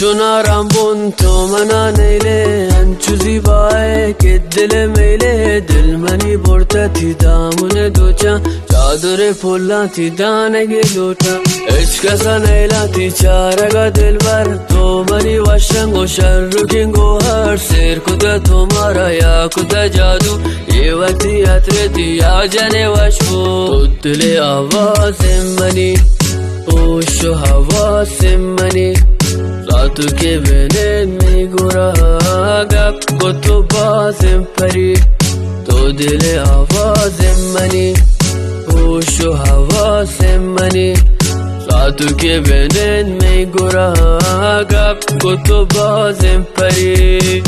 چونارم بون تو منا نیله انچو زیبای که دل میله دل منی برده تی دامون دوچا چادر پولا تی دانگی لوٹا عشق نیلا تی چارگا دل بر تو منی وشنگ و شرکین گوهر سیر کده تمہارا یا کده جادو یہ وقتی عطر دیا جانے وشبو تو دل آواز منی होश हवास मनी रात के बने में गुरागा को तो बाज परी तो दिल आवाज मनी होश हवास मनी रात के बने में गुरागा को तो बाज परी